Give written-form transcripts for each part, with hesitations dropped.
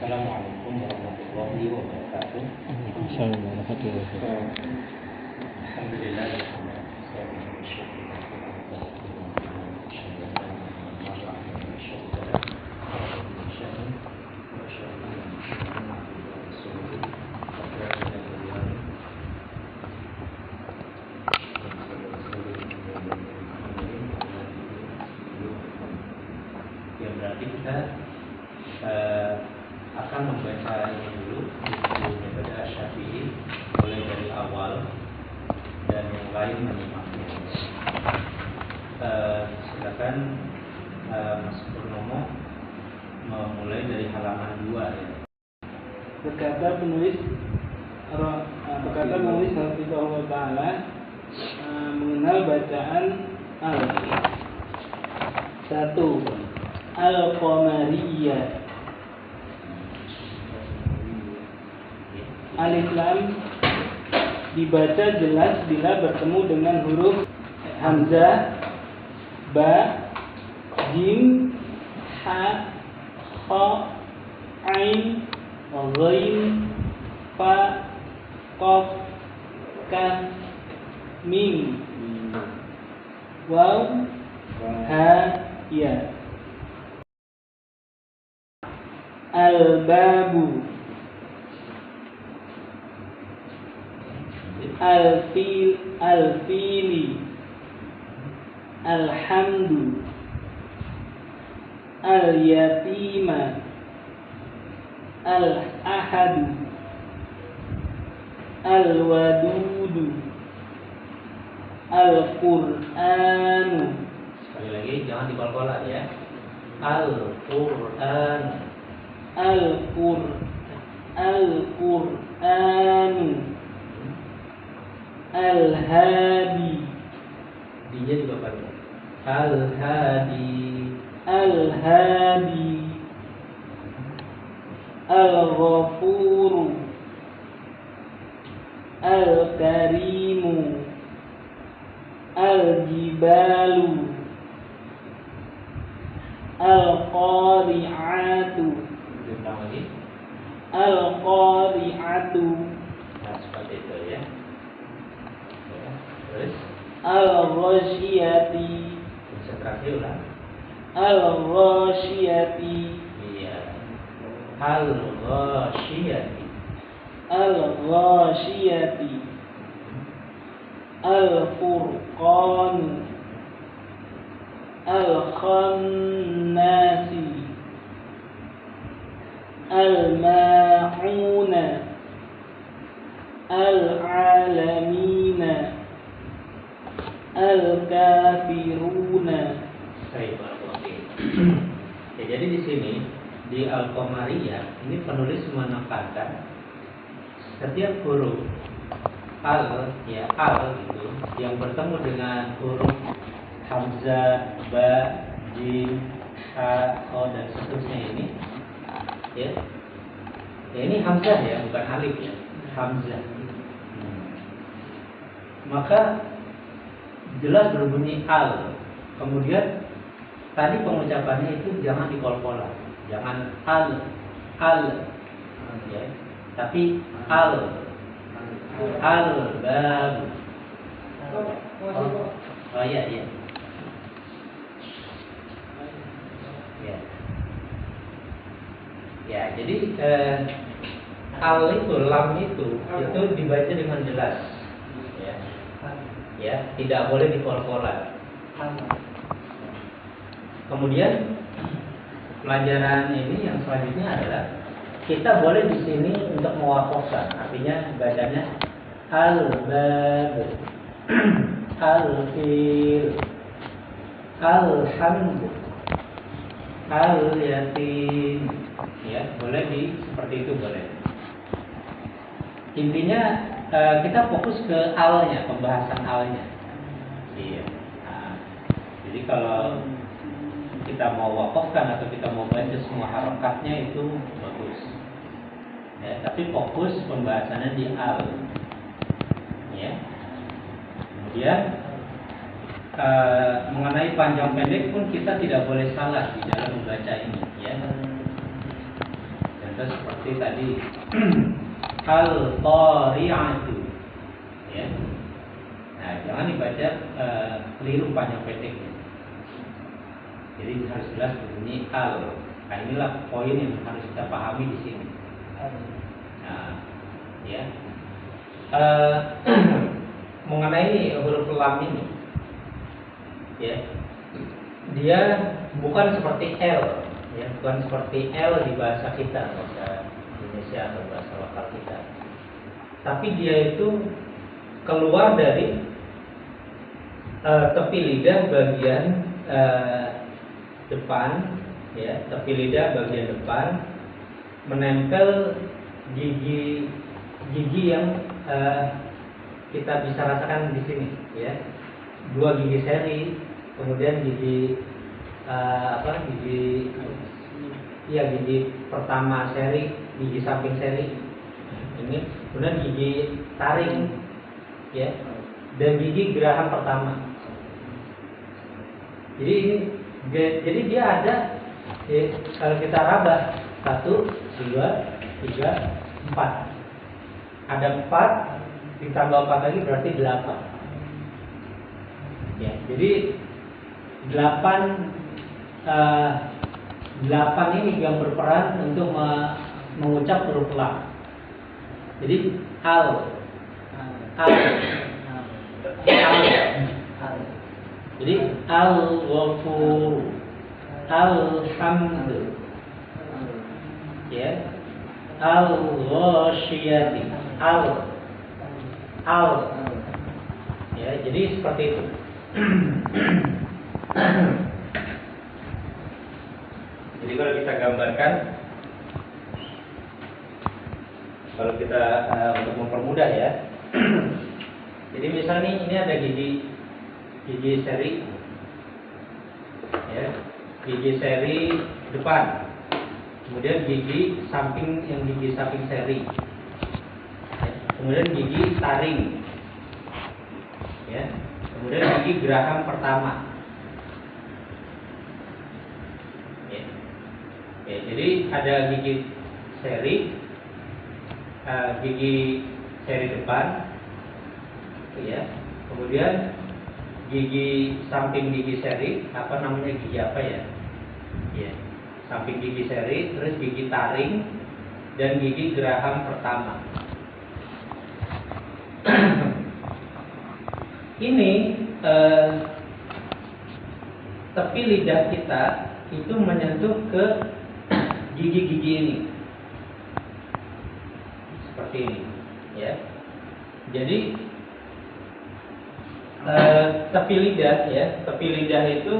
Assalamualaikum warahmatullahi wabarakatuh. Assalamualaikum warahmatullahi wabarakatuh. Alhamdulillah. Ya berarti kita akan membaca ini dulu buku metode Asy-Syafi'i mulai dari awal dan yang lain menyimaknya. Silakan Mas Purnomo memulai dari halaman 2 ya. Berkata penulis Hafizahullah Ta'ala mengenal bacaan al. 1. Al-Qamariyah. Alif lam dibaca jelas bila bertemu dengan huruf hamzah, ba, jim, ha, kha, ain, ghain, fa, qaf, kaf, mim, waw, ha, ya. Al-babu, al-fili, alhamdu, al-yatima, al-ahadu, al-wadudu, al-qur'anu. Sekali lagi jangan dikol-kolan ya. Al-Qur'an, Al-Qur'anu, Al-Hadi, dia juga pakai Al-Hadi, Al-Hadi, Al-Ghafuru, Al-Karimu, Al-Jibalu, Al-Qari'atu, diulang lagi. Al-Qari'atu, Nah seperti itu ya. Terus Al-Ghasyiyati, konsentrasi ulang. Al-Ghasyiyati, Iya. Al-Ghasyiyati, Al-Ghasyiyati, Al-Furqan, Al-Khannasi, Al-Ma'una, Al-Alamina, Al-Kafiruna. Baik, oke. Ya, jadi di sini di Al-Qamariyah ini penulis menekankan setiap huruf al ya al gitu yang bertemu dengan huruf hamzah, ba, jim, ha, o dan seterusnya ini ya. Ya ini hamzah ya, bukan alif ya. Hamzah. Maka jelas berbunyi al. Kemudian tadi pengucapannya itu jangan dikol-kolan, jangan al ya, tapi al bab. Oh iya iya. Ya. Ya, jadi al itu, lam itu dibaca dengan jelas. Ya. Ya, tidak boleh dikol-kolan. Kemudian pelajaran ini yang selanjutnya adalah kita boleh di sini untuk mewakafkan, artinya bacanya al-bab, al-fil, alhamd, al-yatim. Ya, boleh seperti itu boleh. Intinya kita fokus ke alnya, pembahasan alnya. Iya. Nah, jadi kalau kita mau wakafkan atau kita mau baca semua harokatnya itu bagus. Ya, tapi fokus pembahasannya di al. Ya. Kemudian mengenai panjang pendek pun kita tidak boleh salah di dalam membaca ini. Ya. Dan Nah, seperti tadi al-qari'atu, ya. Nah, jangan dibaca keliru panjang pendeknya. Jadi harus jelas bunyi al. Nah, inilah poin yang harus kita pahami di sini. Nah, ya. Mengenai huruf lam ini, ya, dia bukan seperti L, ya, bukan seperti L di bahasa kita, bahasa Indonesia atau bahasa lokal kita. Tapi dia itu keluar dari tepi lidah bagian depan, ya, tepi lidah bagian depan menempel gigi yang kita bisa rasakan di sini, ya, 2 gigi seri, kemudian gigi gigi pertama seri, gigi samping seri, ini kemudian gigi taring, ya, dan gigi geraham pertama. Jadi dia ada, ya, kalau kita raba 1, 2, 3, 4. Ada 4 ditambah 4 lagi berarti 8. Ya, jadi 8 ini yang berperan untuk mengucap huruf lam. Jadi al. Jadi al-ghafur, al-hamd, ya, al-ghasyiyati, al, ya, jadi seperti itu. Jadi kalau kita gambarkan, kalau kita untuk mempermudah, ya. Jadi misalnya ini ada gigi seri, ya, gigi seri depan, kemudian gigi samping seri, ya, kemudian gigi taring, ya, kemudian gigi geraham pertama, ya. Ya, jadi ada gigi seri depan, ya, kemudian gigi samping gigi seri, gigi apa ya? Ya, samping gigi seri, terus gigi taring dan gigi geraham pertama. Ini tepi lidah kita itu menyentuh ke gigi-gigi ini, seperti ini, ya. Jadi tepi lidah itu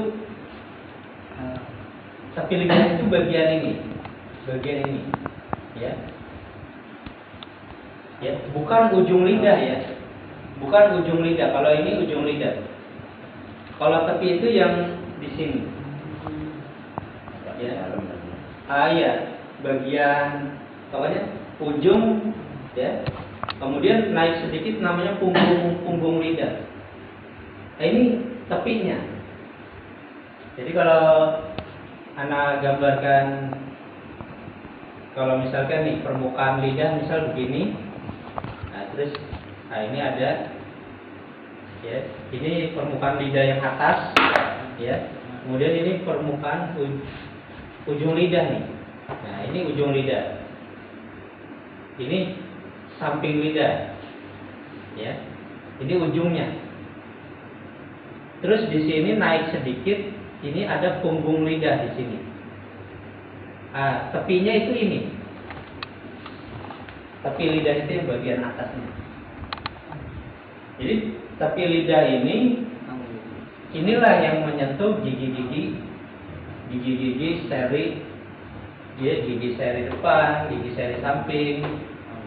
bagian ini, ya, ya, bukan ujung lidah, ya, bukan ujung lidah. Kalau ini ujung lidah, kalau tepi itu yang di sini, ya, ya, bagian pokoknya ujung, ya, kemudian naik sedikit namanya punggung lidah. Nah, ini tepinya. Jadi kalau anak gambarkan, kalau misalkan nih permukaan lidah misal begini, nah terus, nah ini ada, ya, ini permukaan lidah yang atas, ya, kemudian ini permukaan ujung lidah nih. Nah ini ujung lidah, ini samping lidah, ya, ini ujungnya. Terus di sini naik sedikit, ini ada punggung lidah di sini. Ah, tepinya itu ini. Tepi lidah itu yang bagian atasnya. Jadi tepi lidah ini, inilah yang menyentuh gigi-gigi seri, ya, gigi seri depan, gigi seri samping,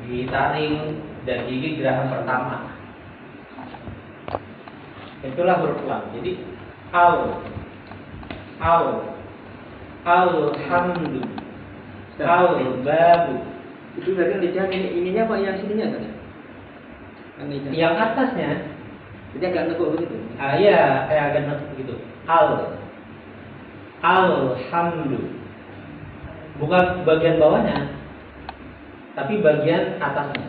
gigi taring, dan gigi geraham pertama. Itulah huruf lam. Jadi alhamdu, al-babu. Itu berarti lidah ininya apa yang sininya kan? Yang atasnya, Jadi agak nekuk begitu. Iya, kayak agak nekuk begitu. Alhamdu. Bukan bagian bawahnya. tapi bagian atasnya.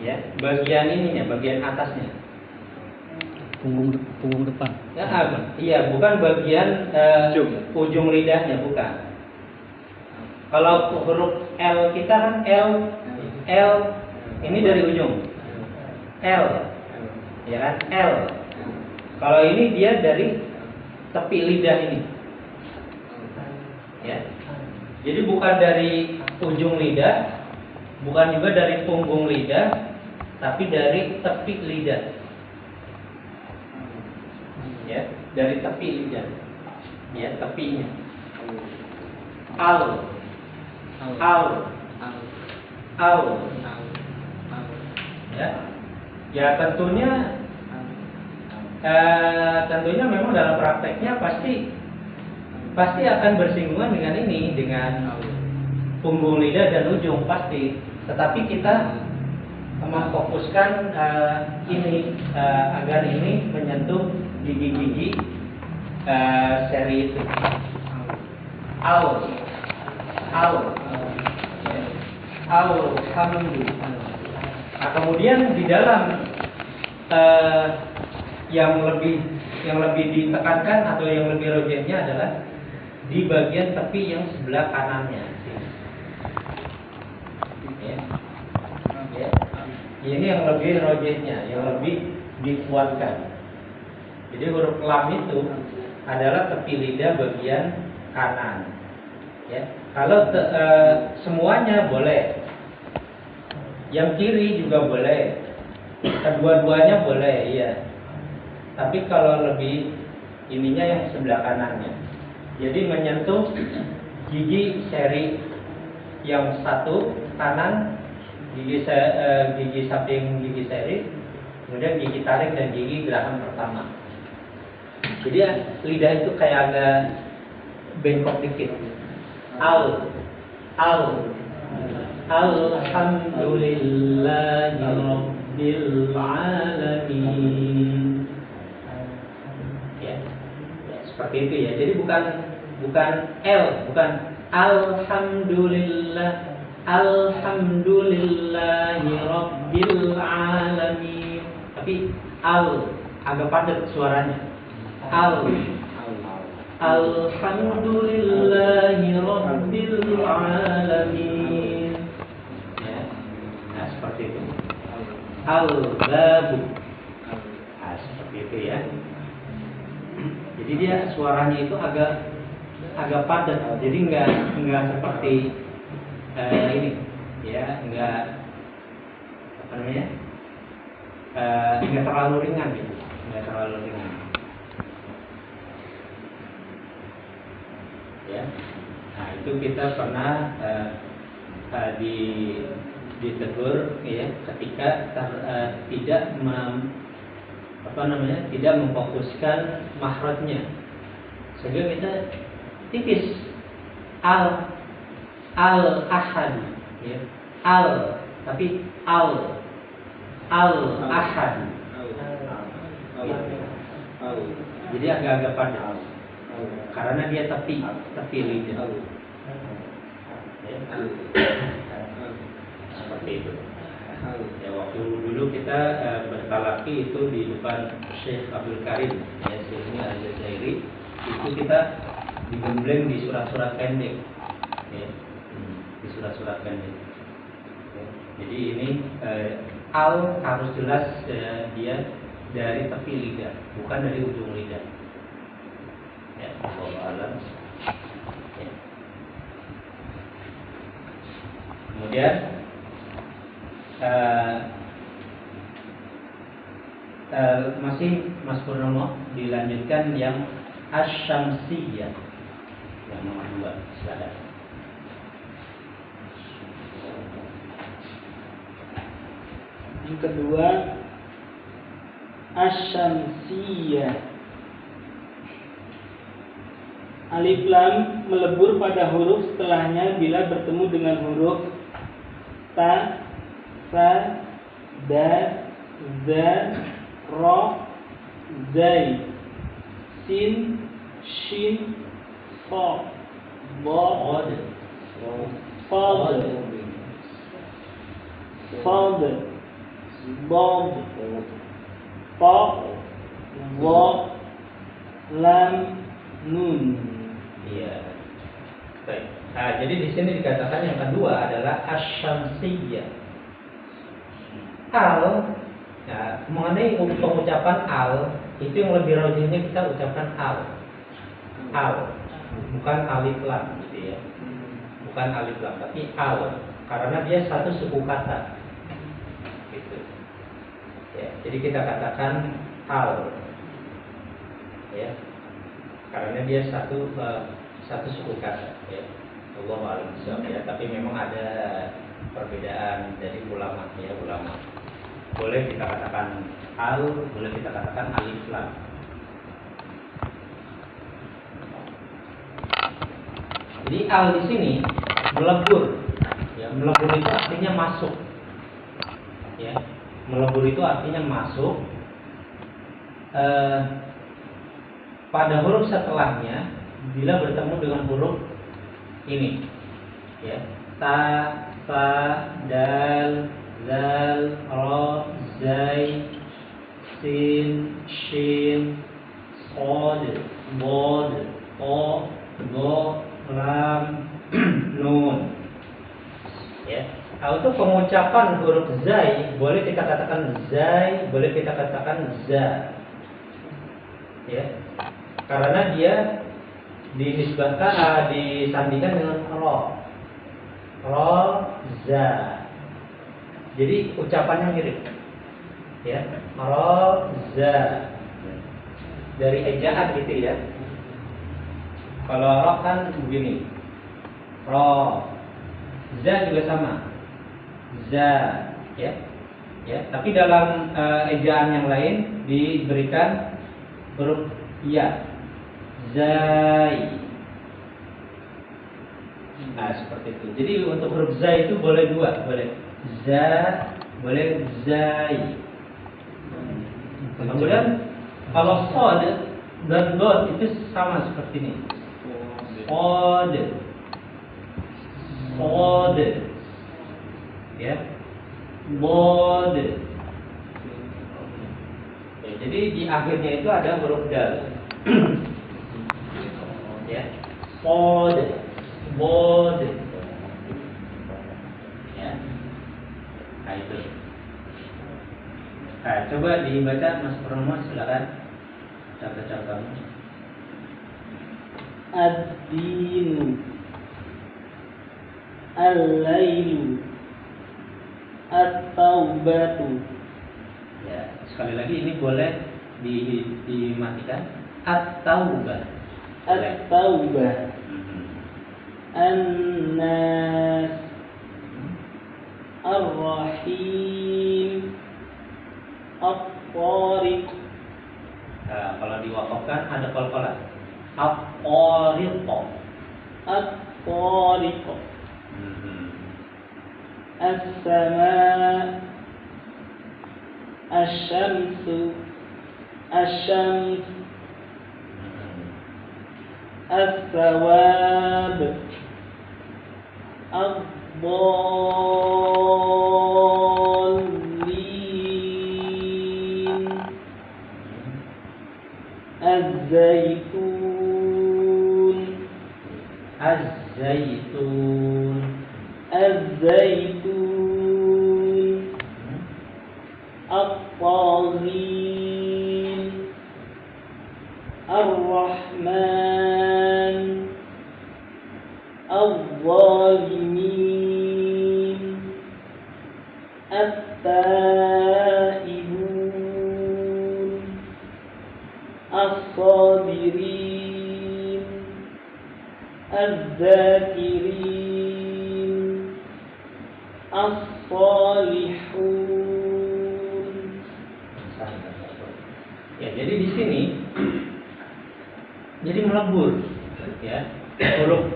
Ya, bagian ininya, bagian atasnya. Punggung depan. Ya, iya, bukan bagian ujung lidahnya, bukan. Kalau huruf L kita kan L ini dari ujung L, ya kan L. Kalau ini dia dari tepi lidah ini, ya. Jadi bukan dari ujung lidah, bukan juga dari punggung lidah, tapi dari tepi lidah, ya, dari tepi lidah, ya, tepinya. Al. Ya, tentunya memang dalam prakteknya pasti akan bersinggungan dengan ini, dengan punggung lidah dan ujung pasti. Tetapi kita memfokuskan ini agar ini menyentuh gigi-gigi seri itu. Alhamdulillah. Nah, kemudian di dalam yang lebih ditekankan atau yang lebih rojehnya adalah di bagian tepi yang sebelah kanannya. Ya. Ini yang lebih rojehnya, yang lebih dikuatkan. Jadi huruf lam itu adalah tepi lidah bagian kanan. Ya. Kalau semuanya boleh, yang kiri juga boleh, kedua-duanya boleh, iya. Tapi kalau lebih ininya yang sebelah kanannya. Jadi menyentuh gigi seri yang satu kanan, gigi samping gigi seri, kemudian gigi tarik dan gigi geraham pertama. Jadi lidah itu kayak agak bengkok dikit. Alhamdulillahi Rabbil Alamin. Ya, seperti itu ya. Jadi bukan L, bukan Alhamdulillahi Rabbil Alamin. Tapi agak padat suaranya. Alhamdulillahi Rabbil Alamin. Ya. Nah, seperti itu. Al-Babu. Nah, seperti itu ya. Jadi dia suaranya itu agak padat. Jadi enggak seperti ini. Ya, enggak apa namanya? Enggak terlalu ringan gitu. Enggak terlalu ringan. Ya. Nah, itu kita pernah ditegur ya ketika tidak tidak memfokuskan makhrajnya, sehingga kita tipis al-ahad ya, tapi al-ahad jadi agak-agak padat karena dia tepi lidah. Seperti itu. Ya, waktu dulu kita bertalaki itu di depan Syekh Abdul Karim, ya, Syekhnya Al-Jazairi, itu kita digembleng di surat-surat pendek, ya, di surat-surat pendek. Ya, jadi ini harus jelas dia dari tepi lidah, bukan dari ujung lidah. Ya, wallahu a'lam. Ya. Kemudian masih Mas Purnomo dilanjutkan yang Asy-Syamsiyah yang nomor 2, silakan. Yang kedua Asy-Syamsiyah. Alif lam melebur pada huruf setelahnya bila bertemu dengan huruf ta, sa, da, za, ra, zai, sin, shin, fa, ba, sad. صاد ضاد طاء ظاء lam nun. Iya. Baik. Nah, jadi di sini dikatakan yang kedua adalah asyamsiyah. Al, ya, mengenai pengucapan al, itu yang lebih rajinnya kita ucapkan al, bukan alif lam, gitu ya, bukan alif lam, tapi al, karena dia satu suku kata, gitu. Ya, jadi kita katakan al, ya, karena dia satu suku kata, ya. Allahu a'lam bishawab, ya. Tapi memang ada perbedaan dari ulama, ya, ulama. Boleh kita katakan al, boleh kita katakan alif lam. Jadi al di sini melebur, ya, melebur itu artinya masuk, ya, melebur itu artinya masuk. Pada huruf setelahnya bila bertemu dengan huruf ini, ya, ta, fa, dal, zal, ra, zai, sin, shin, shad, bod, ta, dha, lam, nun. Ya. Untuk pengucapan huruf zai boleh kita katakan zai, boleh kita katakan za. Ya. Karena dia dinisbahkan disandingkan dengan ra, za. Jadi ucapannya mirip, ya, ra, za. Dari ejaan gitu ya. Kalau ra kan begini, ra, za juga sama, za, ya, ya. Tapi dalam ejaan yang lain diberikan huruf ya. Zai. Nah, seperti itu. Jadi untuk huruf zai itu boleh dua, boleh za, boleh zai. Kemudian kalau shad dan dot itu sama seperti ini. Shad, shad, ya, bod. Ya, jadi di akhirnya itu ada huruf dal. Ya, bod, bod, ya, nah itu. Nah, coba dibaca Mas Purnomo, silakan. Baca kamu. Ad-dinu, al-lailu, at-taubatu. Ya, sekali lagi ini boleh dimatikan. At-taubah. At-taubah. An-nas, ar-rahim, at-tariq. Nah, kalau diwakafkan ada qalqalah. At-tariq. At-tariq. As-sama, asy-syamsu, asy-syams, as-sawab, ad-dallin, az-zaitun, Az-zaitun, az-zaitun, at-taghin, ar-rahman, al-zalimin, at-taibun, as-sabirin, az-zakirin, as-salihun. Ya, jadi di sini jadi melebur, ya. Huruf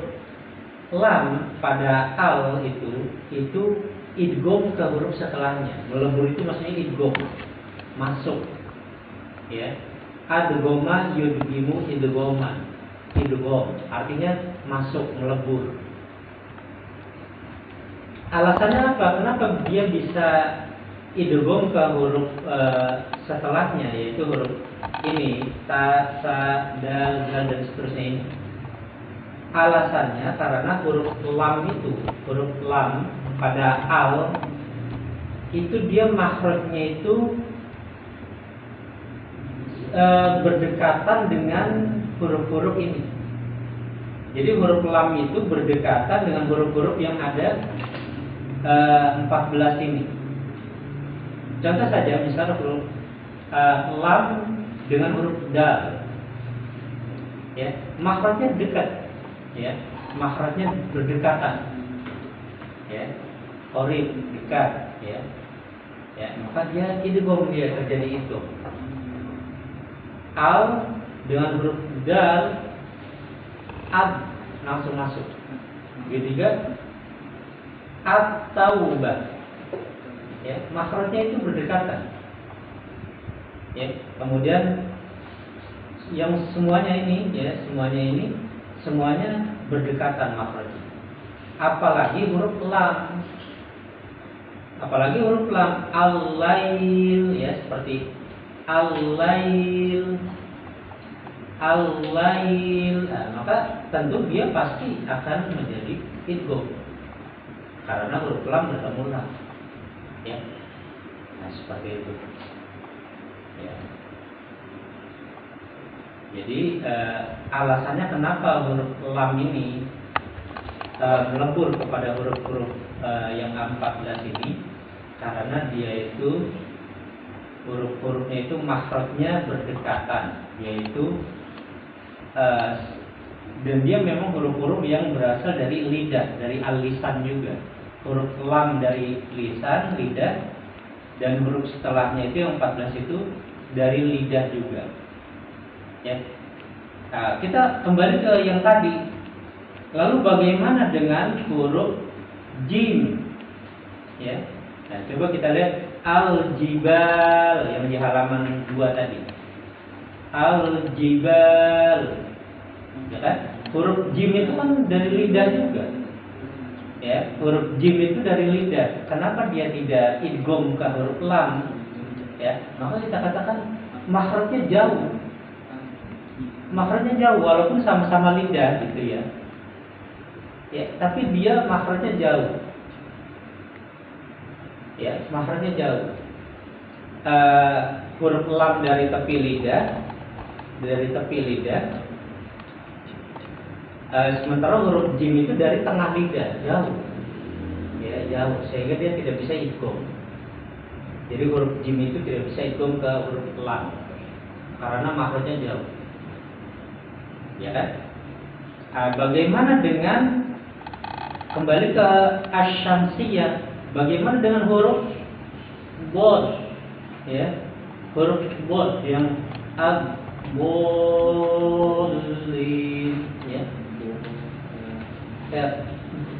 lam pada al itu idgham ke huruf setelahnya. Melebur itu maksudnya idgham, masuk, ya. Adghama yudghimu idghaman. Idgham artinya masuk, melebur. Alasannya apa? Kenapa dia bisa idgham ke huruf setelahnya, yaitu huruf ini ta, sa, dal, zal dan seterusnya ini? Alasannya karena huruf lam itu, huruf lam pada al itu dia makhrajnya itu berdekatan dengan huruf-huruf ini. Jadi huruf lam itu berdekatan dengan huruf-huruf yang ada 14 ini. Contoh saja misalnya huruf lam dengan huruf dal, ya, makhrajnya dekat, ya, makhrajnya berdekatan, ya, qorib dekat, ya, maka dia idgham, dia terjadi itu. Al dengan huruf dal, ad langsung masuk. Ketiga at-taubah, ya, makhrajnya itu berdekatan, ya. Kemudian yang semuanya ini, ya, semuanya berdekatan makhrajnya. Apalagi huruf lam, al-lail, ya, seperti al-lail, nah, maka tentu dia pasti akan menjadi idgham karena huruf lam bertemu lam, ya. Nah, seperti itu, ya. Jadi alasannya kenapa huruf lam ini melebur kepada huruf-huruf yang 14 ini, karena dia itu huruf-hurufnya itu makhrajnya berdekatan, yaitu dan dia memang huruf-huruf yang berasal dari lidah, dari al-lisan juga. Huruf lam dari lisan, lidah, dan huruf setelahnya itu yang 14 itu dari lidah juga, ya. Nah, kita kembali ke yang tadi. Lalu bagaimana dengan huruf jim, ya? Nah, coba kita lihat al-jibal yang di halaman 2 tadi. Al-jibal, ya kan? Huruf jim itu kan dari lidah juga, ya. Huruf jim itu dari lidah. Kenapa dia tidak idgham ke huruf lam, ya? Maka kita katakan makhrajnya jauh, walaupun sama-sama lidah gitu, ya. Ya, tapi dia makhrajnya jauh, ya, makhrajnya jauh. Huruf lam dari tepi lidah, sementara huruf jim itu dari tengah lidah, jauh, ya, jauh, sehingga dia tidak bisa idgham. Jadi huruf jim itu tidak bisa idgham ke huruf lam karena makhrajnya jauh, ya kan? Bagaimana dengan, kembali ke asy-syamsiyah, bagaimana dengan huruf bod, ya, huruf bod yang bolin, ya.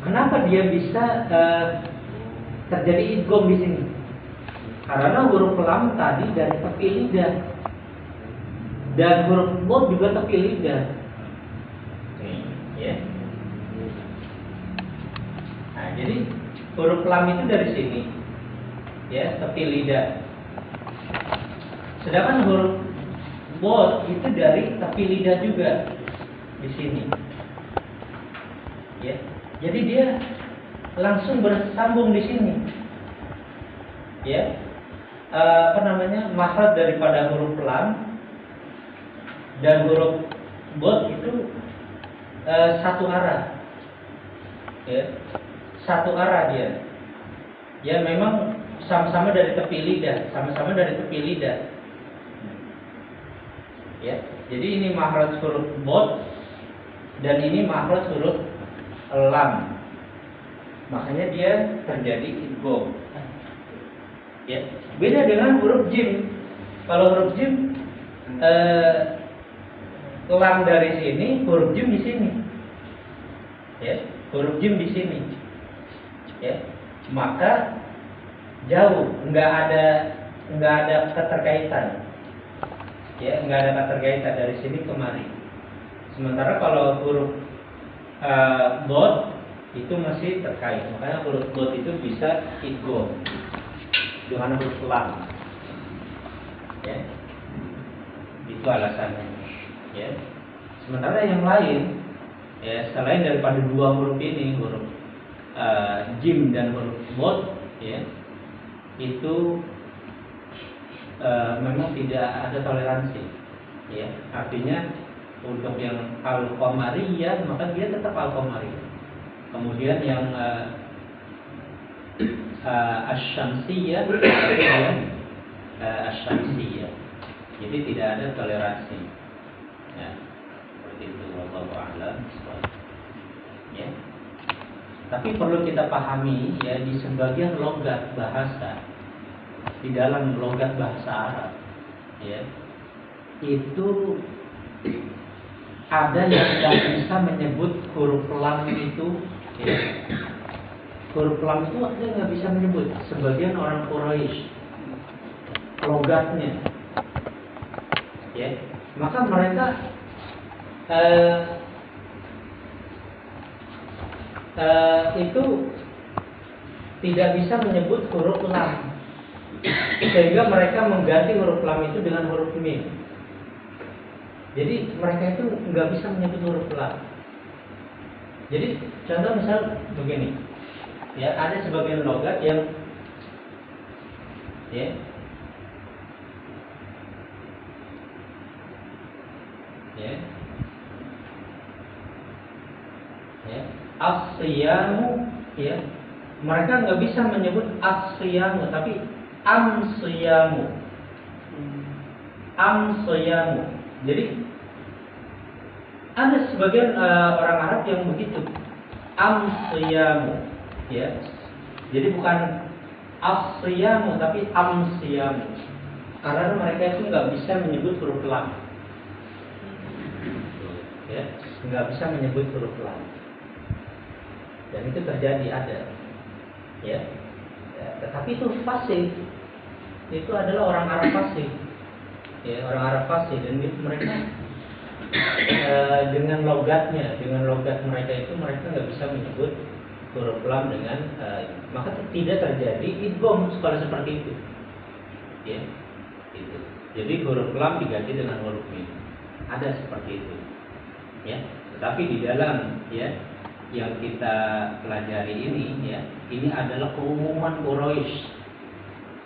Kenapa dia bisa terjadi idgham di sini? Karena huruf lam tadi dari tepi lidah dan huruf bod juga tepi lidah, ya. Nah, jadi huruf lam itu dari sini, ya, tepi lidah. Sedangkan huruf bod itu dari tepi lidah juga di sini, ya. Jadi dia langsung bersambung di sini, ya. Makhraj daripada huruf lam dan huruf bod itu satu arah, ya, satu arah dia. Ya, memang sama-sama dari tepi lidah, ya. Jadi ini makhraj huruf bod dan ini makhraj huruf lam, makanya dia terjadi idgham, ya. Beda dengan huruf jim. Kalau huruf jim lam dari sini, huruf jim di sini, ya, huruf jim di sini, ya, maka jauh, nggak ada keterkaitan, ya, nggak ada keterkaitan dari sini kemari. Sementara kalau huruf bod itu masih terkait. Makanya huruf dot itu bisa idgham dengan huruf lam. Ya. Itu alasannya. Ya. Sementara yang lain, ya, selain daripada dua huruf ini, huruf jim dan huruf mod, ya, itu memang tidak ada toleransi. Ya, artinya untuk yang al-qamariyah maka dia tetap al-qamariyah. Kemudian yang asy-syamsiyah dia asy-syamsiyah. Jadi tidak ada toleransi. Ya, seperti itu, wallahu a'lam. Ya. Tapi perlu kita pahami ya, di sebagian logat bahasa, di dalam logat bahasa Arab, ya, itu ada yang tidak bisa menyebut huruf lam itu, ya. Huruf lam itu ada yang nggak bisa menyebut. Sebagian orang Quraisy logatnya, ya, maka mereka itu tidak bisa menyebut huruf lam, sehingga mereka mengganti huruf lam itu dengan huruf mim. Jadi mereka itu nggak bisa menyebut huruf lam. Jadi contoh misal begini, ya, ada sebagian logat yang, ya, as-siyamu, ya, mereka nggak bisa menyebut as-siyamu, tapi am-siyamu. Jadi ada sebagian orang Arab yang begitu, am-siyamu, ya. Jadi bukan as-siyamu tapi am-siyamu, karena mereka itu nggak bisa menyebut huruf lam, ya, nggak bisa menyebut huruf lam. Dan itu terjadi, ada, ya. Tetapi itu fasih, itu adalah orang Arab fasih, ya, orang Arab fasih, dan mereka dengan logatnya, dengan logat mereka itu mereka nggak bisa menyebut huruf lam dengan maka tidak terjadi idgham kalau seperti itu, ya, itu. Jadi huruf lam diganti dengan huruf mim, ada seperti itu, ya. Tetapi di dalam, ya, yang kita pelajari ini, ya, ini adalah keumuman Quraisy.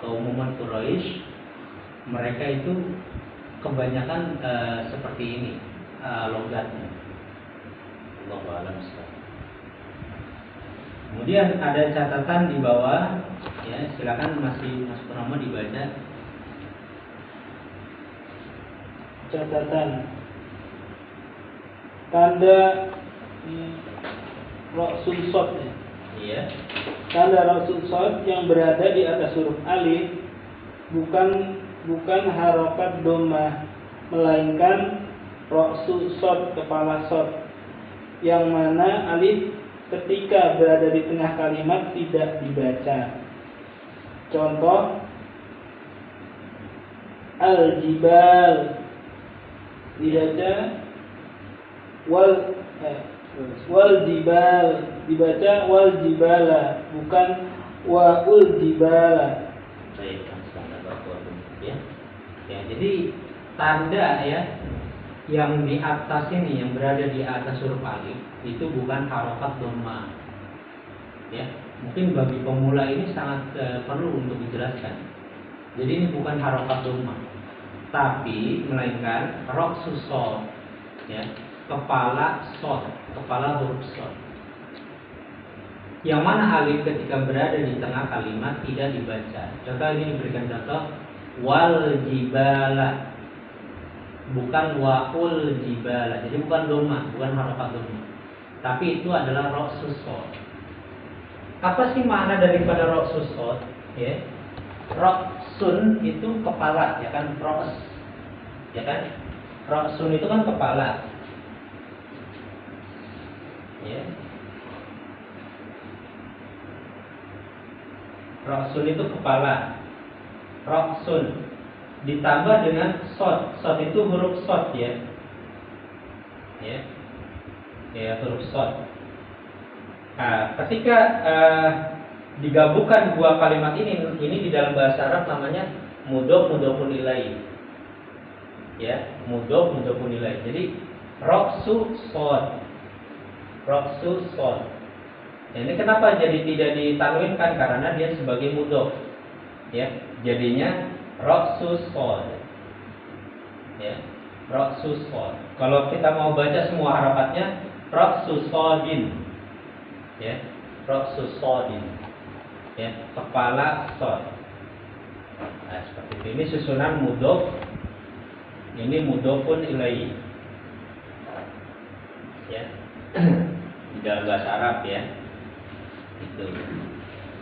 Keumuman Quraisy, mereka itu kebanyakan seperti ini logatnya. Allahu a'lam bishawab. Kemudian ada catatan di bawah, ya, silakan Mas Purnomo dibaca. Catatan tanda Ra'sul Shad, ya. Iya. Tanda Ra'sul Shad yang berada di atas huruf alif bukan harokat dhammah, melainkan Ra'sul Shad, kepala shad, yang mana alif ketika berada di tengah kalimat tidak dibaca. Contoh al-jibal dibaca wal jibal, dibaca wal jibala, bukan waul jibala. Baik, ya. Ya, jadi tanda, ya, yang di atas ini, yang berada di atas huruf alif itu bukan harokat dhammah. Ya, mungkin bagi pemula ini sangat perlu untuk dijelaskan. Jadi ini bukan harokat dhammah, tapi melainkan ra'sus shad, ya, kepala shad, kepala huruf shad. Yang mana alif ketika berada di tengah kalimat tidak dibaca. Contoh ini diberikan contoh wal jibala, bukan waul jibala. Jadi bukan dhammah, bukan harokat dhammah, tapi itu adalah ra'sus shad. Apa sih makna daripada ra'sus shad? Ya, ra'sun itu kepala, ya kan, ra's, ya kan, ra'sun itu kan kepala, ya. Ra'sun itu kepala, ra'sun ditambah dengan shad. Shad itu huruf shad, ya. Ya, huruf shad. Ketika digabungkan dua kalimat ini di dalam bahasa Arab namanya mudhof mudhofun ilaih. Ya, mudhof mudhofun ilaih. Jadi roksu sod. Ini kenapa jadi tidak ditanwinkan? Karena dia sebagai mudhof. Ya, jadinya roksu sod. Ya, roksu sod. Kalau kita mau baca semua harokatnya roksu sodin. Ya, roksu sodin. Ya, kepala sod. Nah, seperti itu. Ini susunan mudhof. Ini mudhofun ilaih. Ya. Di dalam bahasa Arab ya. Itu.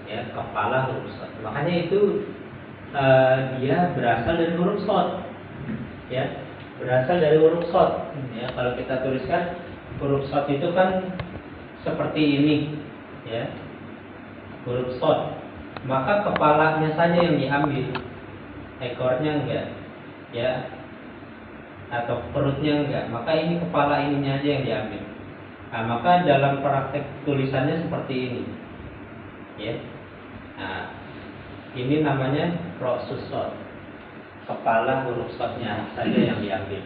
Ya, kepala huruf shad. Makanya itu dia berasal dari huruf shad. Ya, berasal dari huruf shad. Ya, kalau kita tuliskan huruf shad itu kan seperti ini, ya. Huruf shad. Maka kepalanya saja yang diambil. Ekornya enggak. Ya. Atau perutnya enggak. Maka ini kepala ininya aja yang diambil. Nah, maka dalam praktek tulisannya seperti ini. Ya. Nah, ini namanya roksus shad. Kepala huruf shadnya saja yang diambil.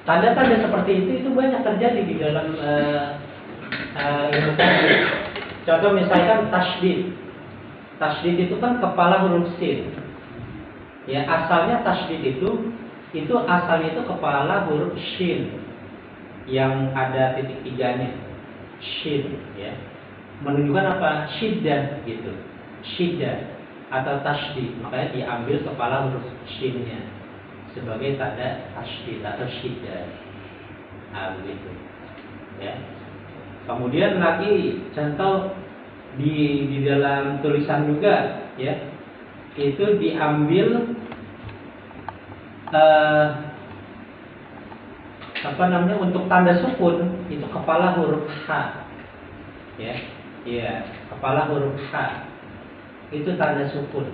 Tanda-tanda seperti itu banyak terjadi di dalam ilmu tasydid. Contoh misalkan tasydid. Tasydid itu kan kepala huruf sin. Ya, asalnya tasydid itu asalnya itu kepala huruf shin yang ada titik tiganya, shin, ya, menunjukkan apa? Syiddah gitu, syiddah atau tasydid. Makanya diambil kepala huruf shinnya sebagai tanda tasydid atau syiddah. Nah, begitu, ya. Kemudian lagi contoh di dalam tulisan juga, ya, itu diambil untuk tanda sukun itu kepala huruf H, ya, iya, kepala huruf H itu tanda sukun,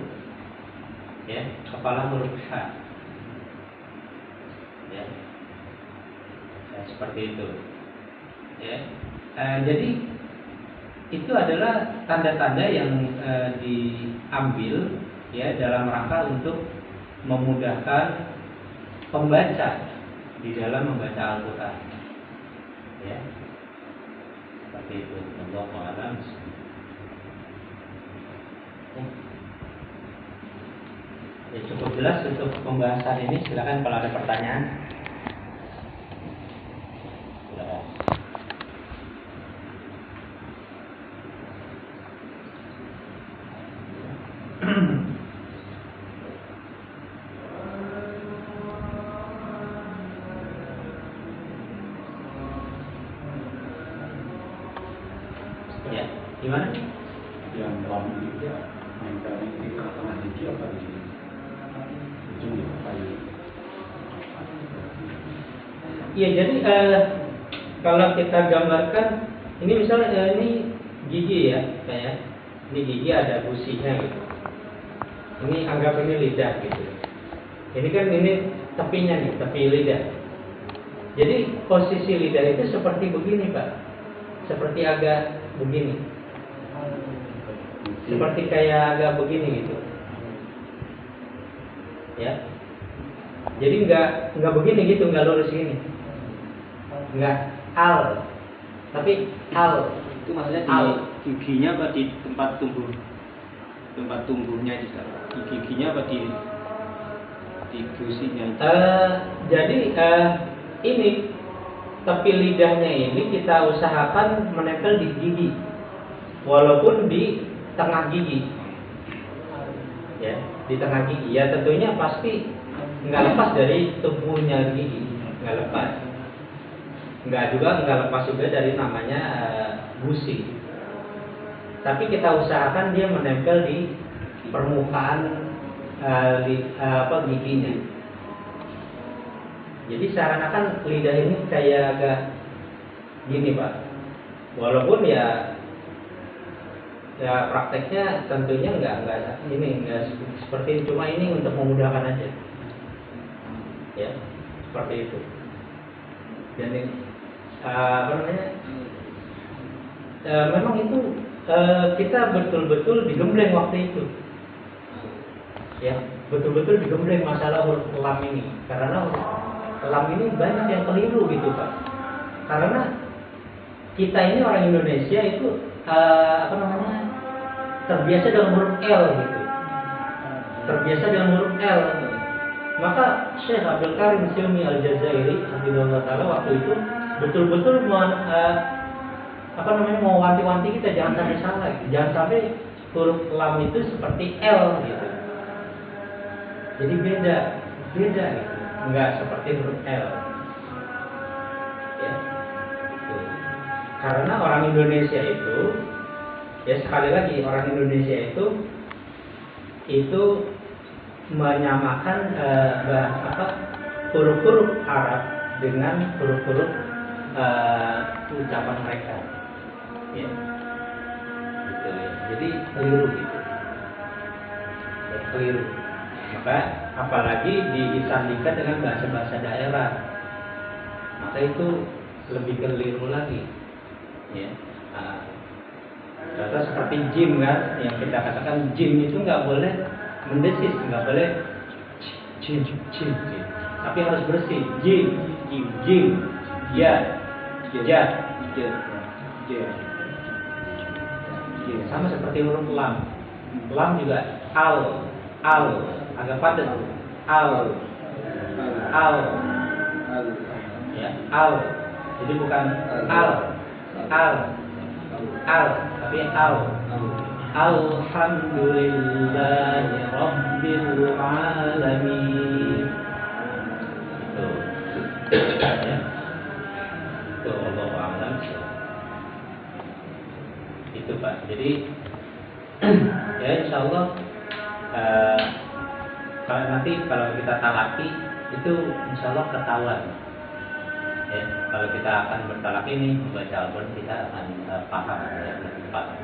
ya, kepala huruf H, ya, seperti itu, ya. Jadi itu adalah tanda-tanda yang diambil, ya, dalam rangka untuk memudahkan pembaca di dalam membaca Al-Quran, ya, seperti itu. Allahu a'lam. Ya, cukup jelas untuk pembahasan ini. Silakan kalau ada pertanyaan. Silakan. Ya, gimana? Yang lam itu nempelnya di tengah gigi apa di ujung ya? Iya, jadi kalau kita gambarkan ini misalnya ini gigi ya, kayak ini gigi ada gusinya gitu. Ini anggap ini lidah gitu. Ini kan ini tepinya nih, tepi lidah. Jadi posisi lidah itu seperti begini, Pak. Seperti agak begini. Seperti kayak agak begini gitu. Ya. Jadi enggak begini gitu, enggak lurus gini. Enggak al. Tapi al. Itu maksudnya di giginya apa di tempat tumbuh? Tempat tumbuhnya di giginya apa di gusinya? Jadi ini tepi lidahnya ini kita usahakan menempel di gigi, walaupun di tengah gigi, ya, di tengah gigi. Ya tentunya pasti nggak lepas dari tubuhnya gigi, nggak lepas. Nggak lepas juga dari namanya gusi. Tapi kita usahakan dia menempel di permukaan giginya. Jadi seakan-akan lidah ini kayak agak gini, Pak. Walaupun ya prakteknya tentunya nggak seperti ini, cuma ini untuk memudahkan aja. Ya, seperti itu. Dan ini memang itu kita betul-betul digembleng waktu itu, ya betul-betul digembleng masalah huruf lam ini, karena lam ini banyak yang keliru gitu Pak. Karena kita ini orang Indonesia itu terbiasa dengan huruf L gitu, terbiasa dengan huruf L. Maka Syekh Abdul Karim Silmi Al-Jazairi Hafizahullah Ta'ala waktu itu betul-betul mau wanti-wanti kita jangan sampai salah, jangan sampai huruf lam itu seperti L gitu. Jadi beda gitu, nggak seperti huruf L. Ya. Karena orang Indonesia itu, ya sekali lagi orang Indonesia itu menyamakan huruf-huruf Arab dengan huruf-huruf ucapan mereka, ya, gitu ya. Jadi keliru gitu, ya, keliru. Maka apalagi disandingkan dengan bahasa-bahasa daerah, maka itu lebih keliru lagi, ya. Contoh seperti jim kan, yang kita katakan jim itu nggak boleh mendesis, nggak boleh jim, tapi harus bersih. Jim, ya, sama seperti huruf lam. Lam juga al, agak padat. Al, ya, al. Jadi bukan al, tapi al. Alhamdulillahi Rabbil Alamin. Itu ya. Itu Allahu a'lam. Itu Pak. Jadi ya insyaallah kalau kita talaki itu insyaallah ketahuan. Ya, kalau kita akan bertalaki ini membaca Al-Quran kita akan paham ya, lebih paham.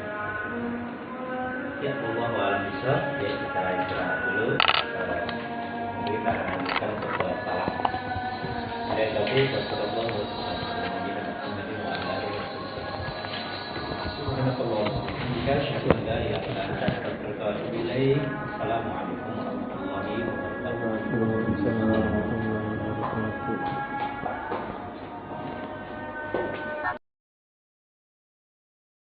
Ya, Allahu a'lam bishawab. Ya, kita istirahat dulu. Nanti kita akan lanjutkan sebuah salat. Ada tauhid, sallallahu alaihi wasallam. Assalamualaikum warahmatullahi wabarakatuh.